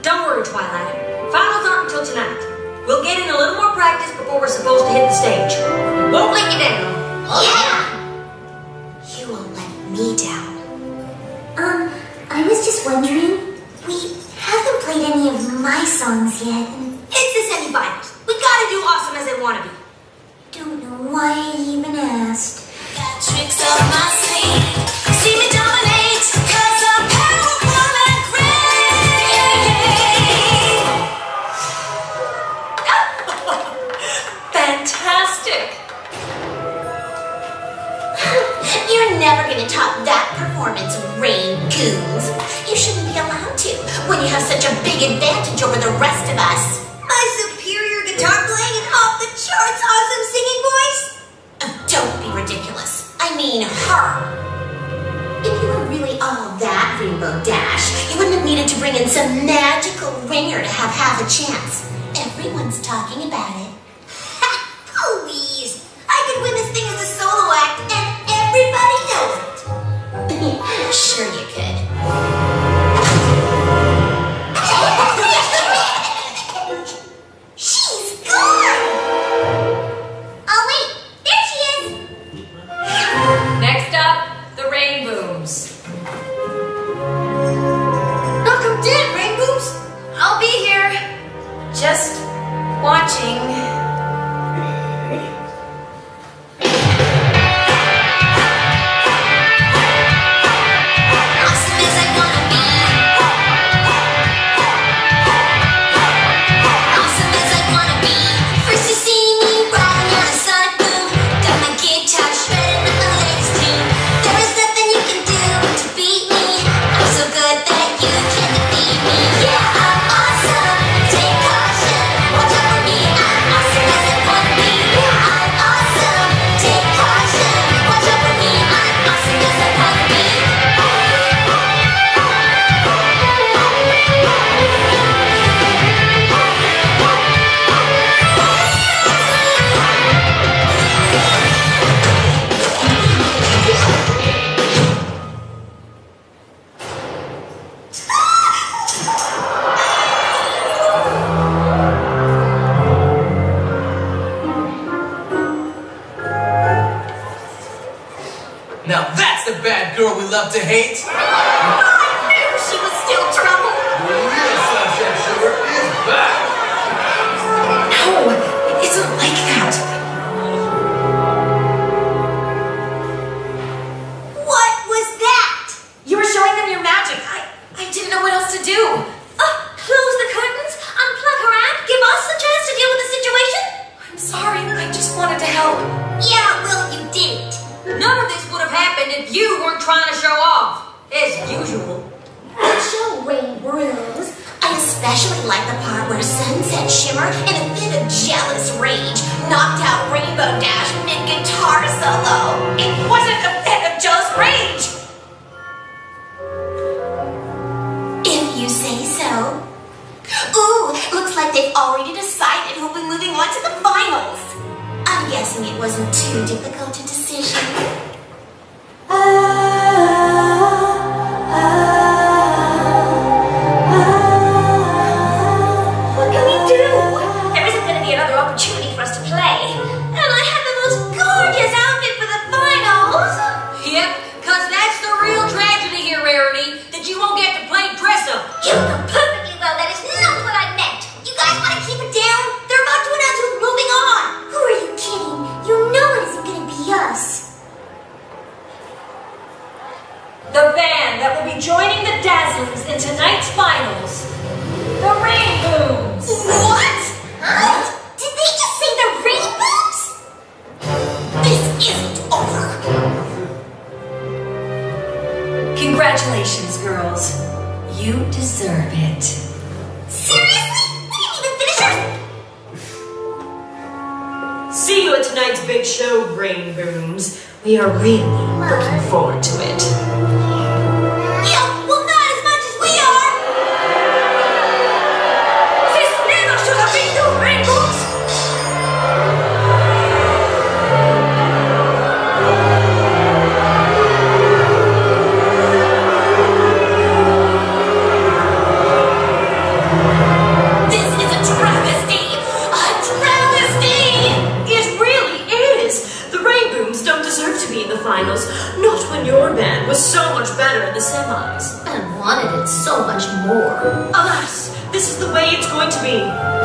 Don't worry, Twilight. Finals aren't until tonight. We'll get in a little more practice before we're supposed to hit the stage. Won't let you down. Yeah. You won't let me down. I was just wondering, we haven't played any of my songs yet. It's the semifinals. We gotta do awesome as they wanna be. Don't know why I even asked. Got tricks up my sleeve. See me dominate, 'cause I'm powerful and great. Fantastic! You're never gonna top that performance, Rain Goons. You shouldn't be allowed to when you have such a big advantage over the rest of us. My superior guitar playing and off the charts awesome singing voice? Don't be ridiculous. I mean her. If you were really all that, Rainbow Dash, you wouldn't have needed to bring in some magical ringer to have half a chance. Everyone's talking about it. Ha! Please! I could win this thing as a solo act and everybody I'm sure you could. She's gone! Oh wait, there she is! Next up, the rain booms. Knock 'em dead, Rainbows! I'll be here. Just watching. Awesome as I wanna be. Awesome as I wanna be. First you see me riding on a sonic boom. Got my guitar shredding with my legs too. There is nothing you can do to beat me. I'm so good that you can defeat me. Yeah, I'm awesome. Take caution. Watch out for me. I'm awesome as I wanna be. I'm awesome. Take caution. Watch out for me. I'm awesome as I wanna be. Now that's the bad girl we love to hate. I knew she was still trouble. The real Sunset Shimmer is back. No, it isn't like that. What was that? You were showing them your magic. I didn't know what else to do. Close the curtains, unplug her amp, give us a chance to deal with the situation? I'm sorry, I just wanted to help. Yeah, well, you didn't. None of this would have happened if you weren't trying to show off, as usual. Good show, Rain Bros. I especially like the part where Sunset Shimmer, in a fit of jealous rage, knocked out Rainbow Dash mid-guitar solo. It wasn't a fit of jealous rage. If you say so. Ooh, looks like they've already decided who'll be moving on to the finals. I'm guessing it wasn't too difficult a decision. What can we do? There isn't going to be another opportunity for us to play. And I have the most gorgeous outfit for the finals. Yep, cause that's the real tragedy here, Rarity, that you won't get to play dress-up. You know perfectly well that is not what I meant. You guys want to keep it down? They're about to announce who's moving on. Who are you kidding? You know it isn't gonna be us. The band that will be joining the Dazzlings in tonight's finals. The Rain Booms. What? Huh? Did they just say the Rainbows? This isn't over. Congratulations, girls. You deserve it. Seriously? We didn't even finish our... See you at tonight's big show, Rain Booms. We are really looking forward to it. Yeah, well, not as much as we are. This never should have been two rainbows. This is a travesty! A travesty! It really is! The Rain Booms don't deserve to be in the finals. Not when your band was so much better in the semis. And wanted it so much more. Alas, this is the way it's going to be.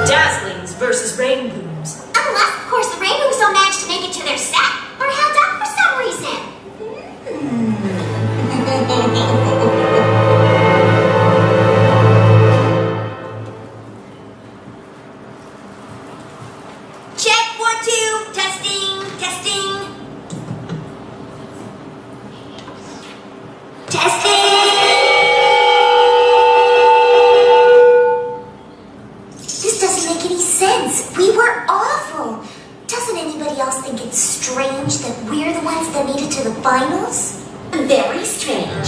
Dazzlings versus Rain Booms. Unless, of course, the rainbows don't manage to make it to their set or held out for some reason. Check 1, 2, testing, testing. This doesn't make any sense. We were awful. Doesn't anybody else think it's strange that we're the ones that made it to the finals? Very strange.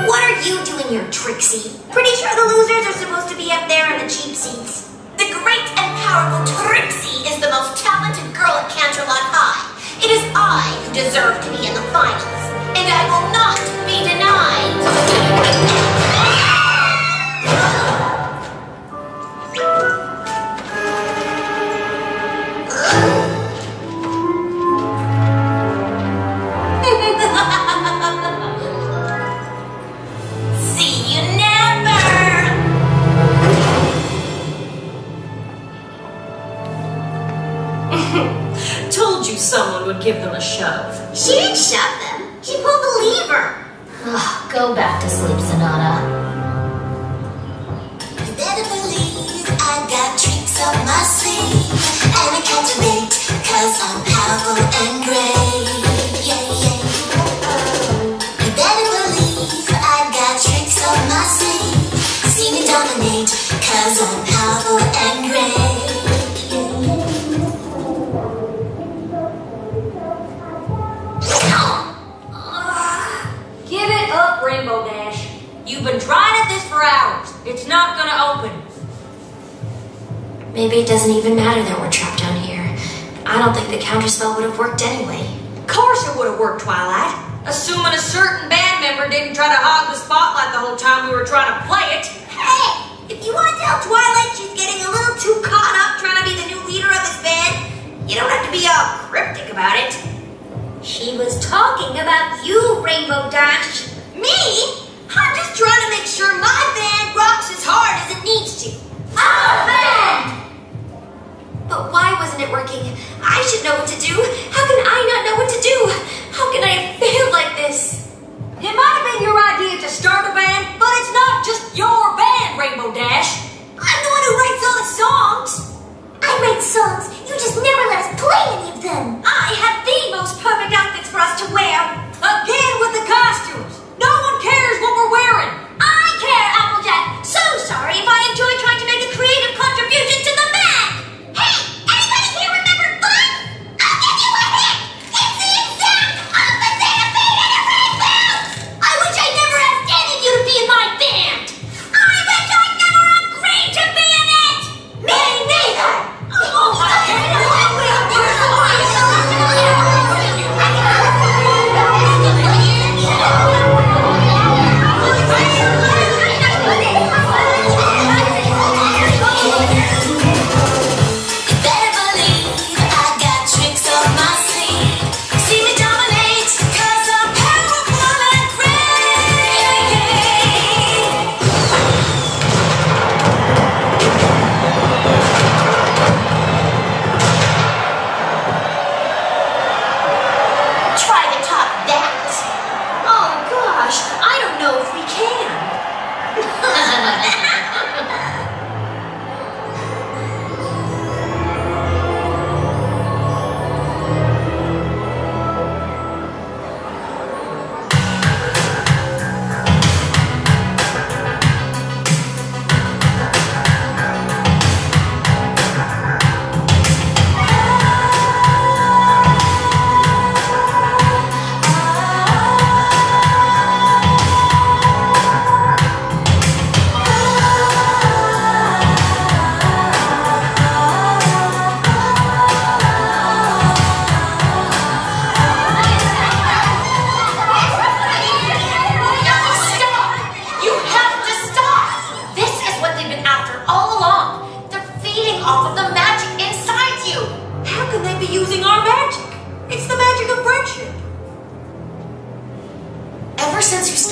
What are you doing here, Trixie? Pretty sure the losers are supposed to be up there in the cheap seats. The great and powerful Trixie is the most talented girl at Canterlot High. It is I who deserve to be in the finals. and I will not be denied. See you never. Told you someone would give them a shove. She didn't shove them. She pulled the lever. Ugh, go back to sleep, Sonata. You better believe I got tricks up my sleeve, and I can't wait, 'cause I'm powerful and great. Yeah, yeah. You better believe I got tricks up my sleeve. See me dominate, 'cause I'm powerful and great. Give it up, Rainbow Dash. You've been trying at this for hours. It's not gonna open. Maybe it doesn't even matter that we're trapped down here. I don't think the counterspell would have worked anyway. Of course it would have worked, Twilight. Assuming a certain band member didn't try to hog the spotlight the whole time we were trying to play it. Hey, if you want to tell Twilight she's getting a little too caught up trying to be the new leader of this band, you don't have to be all cryptic about it. She was talking about you, Rainbow Dash. Me? I'm just trying to make sure my band rocks as hard as it needs to. Our band! But why wasn't it working? I should know what to do. How can I not know what to do? How can I have failed like this? It might have been your idea to start a band, but it's not just your band, Rainbow Dash. I'm the one who writes all the songs. I write songs, you just never let us play any of them. I have the most perfect outfits for us to wear. Again with the costumes. No one cares what we're wearing. I care, Applejack. So sorry if I enjoy trying to make a creative contribution to the band. Hey, anybody here remember fun? I'll give you a hint. It's the exact opposite of being in a rainbow. I wish I never asked any of you to be in my band. I wish I never agreed to be in it. Me neither.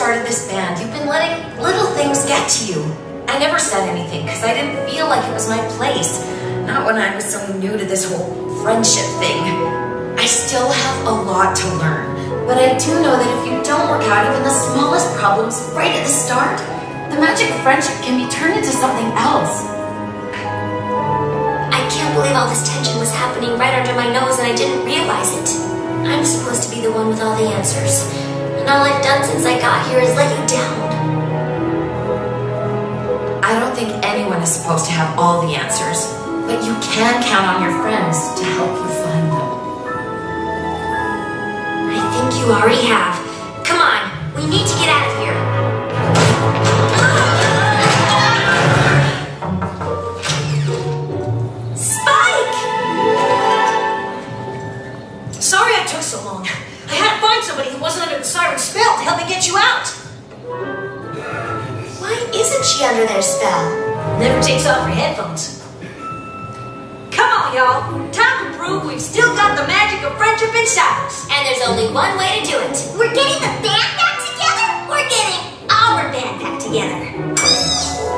started this band, you've been letting little things get to you. I never said anything because I didn't feel like it was my place. Not when I was so new to this whole friendship thing. I still have a lot to learn, but I do know that if you don't work out even the smallest problems right at the start, the magic of friendship can be turned into something else. I can't believe all this tension was happening right under my nose and I didn't realize it. I'm supposed to be the one with all the answers, and all I've done since I got here is let you down. I don't think anyone is supposed to have all the answers, but you can count on your friends to help you find them. I think you already have. Come on, we need to get out of here. Spike! Sorry I took so long. I had to find somebody who wasn't under the siren Isn't she under their spell? Never takes off her headphones. Come on, y'all. Time to prove we've still got the magic of friendship inside us. And there's only one way to do it. We're getting the band back together? We're getting our band back together.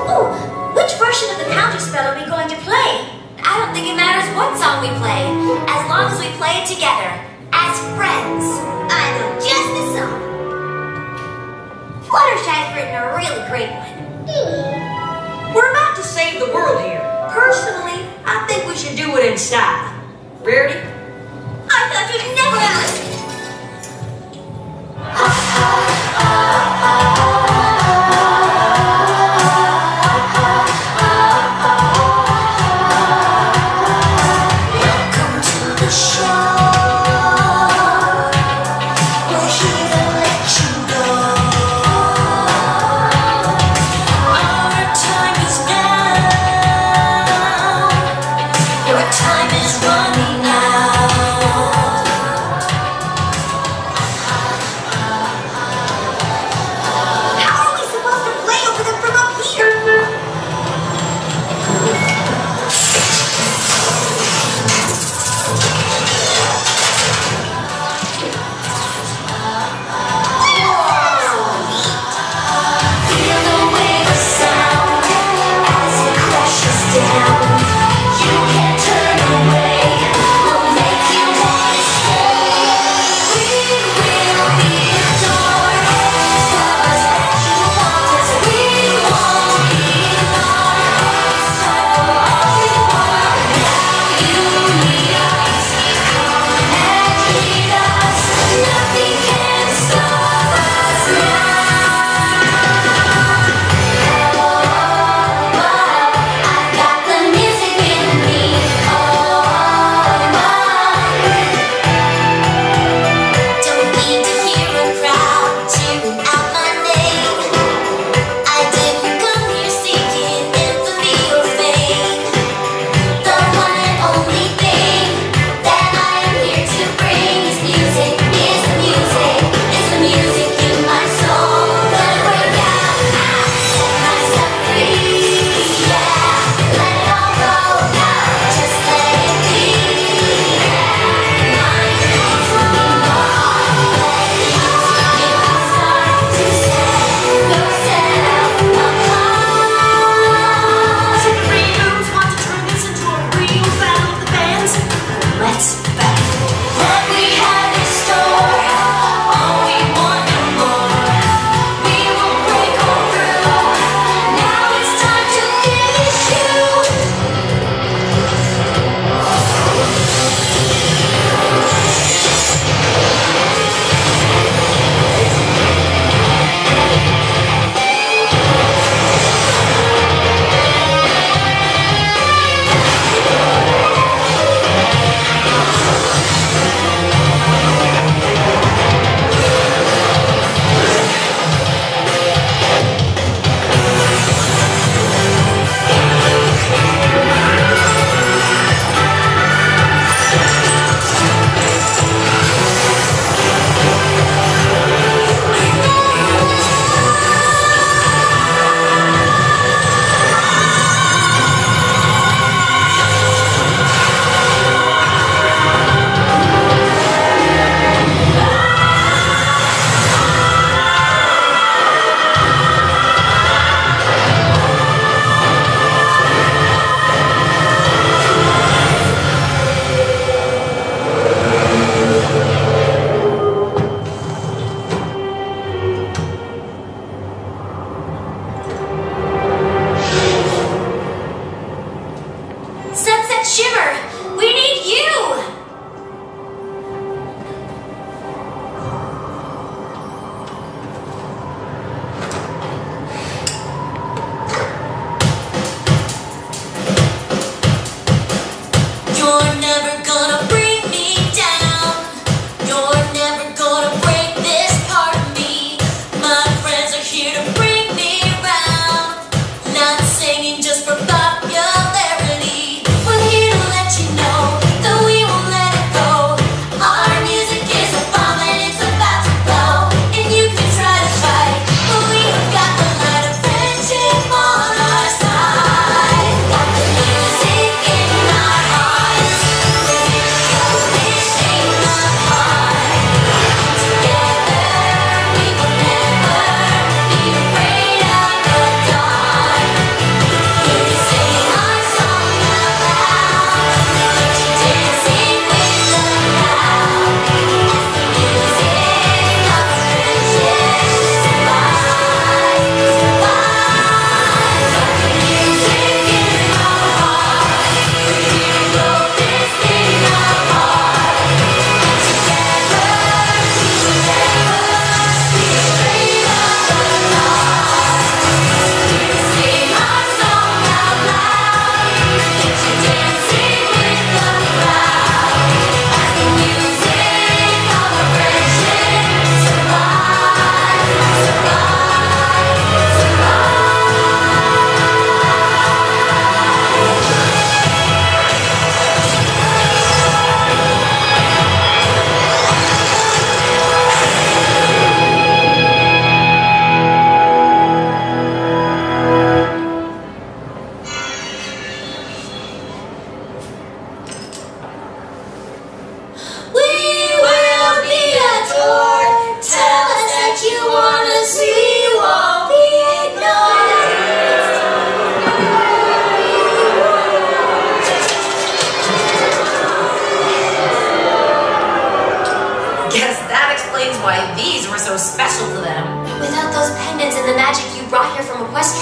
Oh, which version of the counter spell are we going to play? I don't think it matters what song we play, as long as we play it together, as friends. I know just the song. Fluttershy's written a really great one. We're about to save the world here. Personally, I think we should do it in style. Rarity? I thought you'd never ask. Welcome to the show. We're here to let you go. Our time is now. Your time is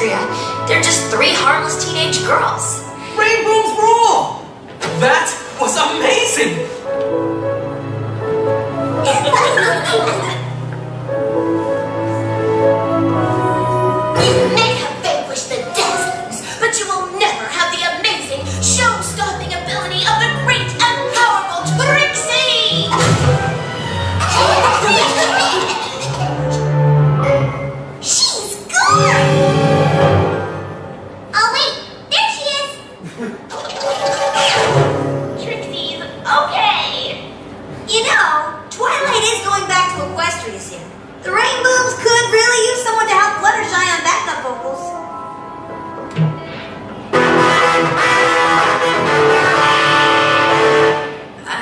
Equestria. They're just 3 harmless teenage girls. Rainbows rule! That was amazing! You may have vanquished the Dazzlings, but you will never have the amazing, show-stopping ability of the great and powerful Trixie! She's gone! Oh wait, there she is! Trixie's okay! You know, Twilight is going back to Equestria soon. The Rainbows could really use someone to help Fluttershy on backup vocals.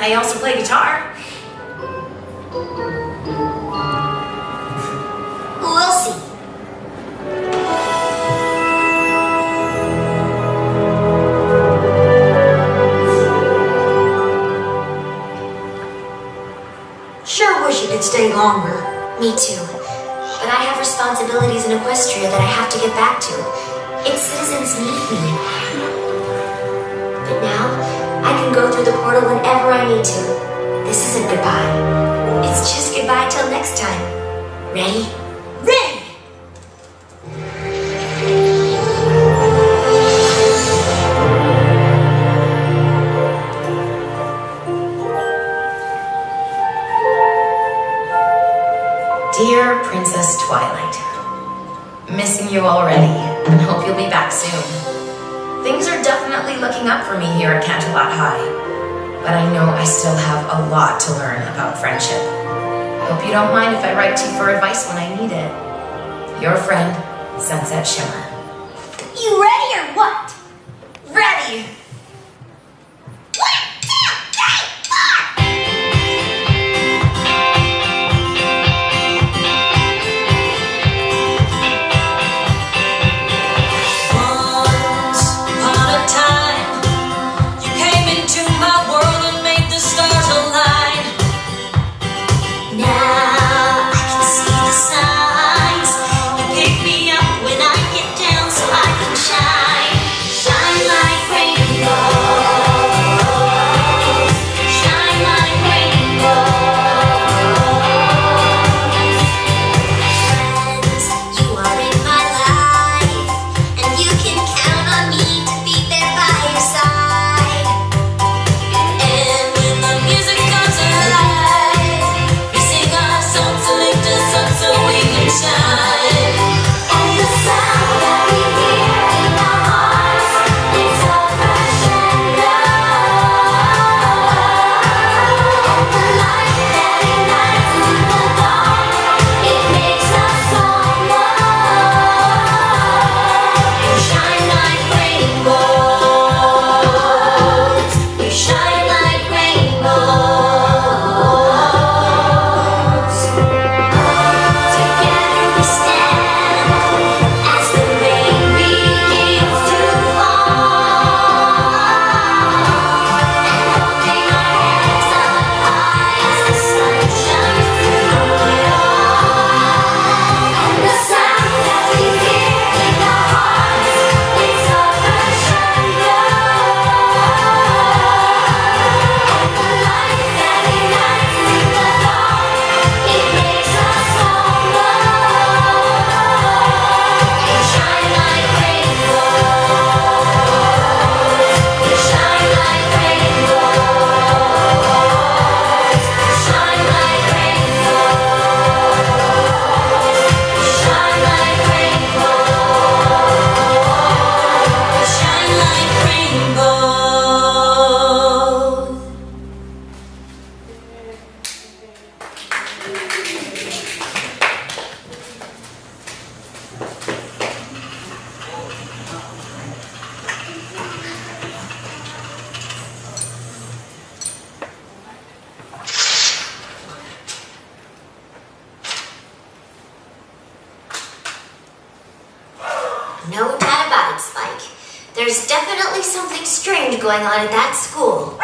I also play guitar. We'll see. Sure wish you could stay longer. Me too. But I have responsibilities in Equestria that I have to get back to. Its citizens need me. But now, I can go through the portal whenever I need to. This isn't goodbye. It's just goodbye till next time. Ready? Ready! Dear Princess Twilight, missing you already, and hope you'll be back soon. Things are definitely looking up for me here at Canterlot High, but I know I still have a lot to learn about friendship. Hope you don't mind if I write to you for advice when I need it. Your friend, Sunset Shimmer. You ready or what? Ready! 1, 2, 3, 4! Once upon a time, you came into my world and made the stars align. Now I can see the signs. You pick me up when I get down so I can shine. Shine like rainbows. Shine like rainbows. Friends, you are in my life, and you can count on me to be there by your side. And when the music comes alive, we sing our songs to lift us up so we can shine. And the sound that we hear in our hearts is so fresh and low. And the light that ignites in the dark, it makes us all know. You shine like rainbows. You shine like rainbows. Together we stand as the rain begins to fall. And holding our heads up high as the sun shines through it all. And the sound that we hear in our hearts is so fresh and low. And the light that ignites in the dark, it makes us all know. You shine like rainbows. You shine like rainbows. You shine like rainbows. You shine like rainbows. You shine like rainbows. No doubt about it, Spike. There's definitely something strange going on at that school.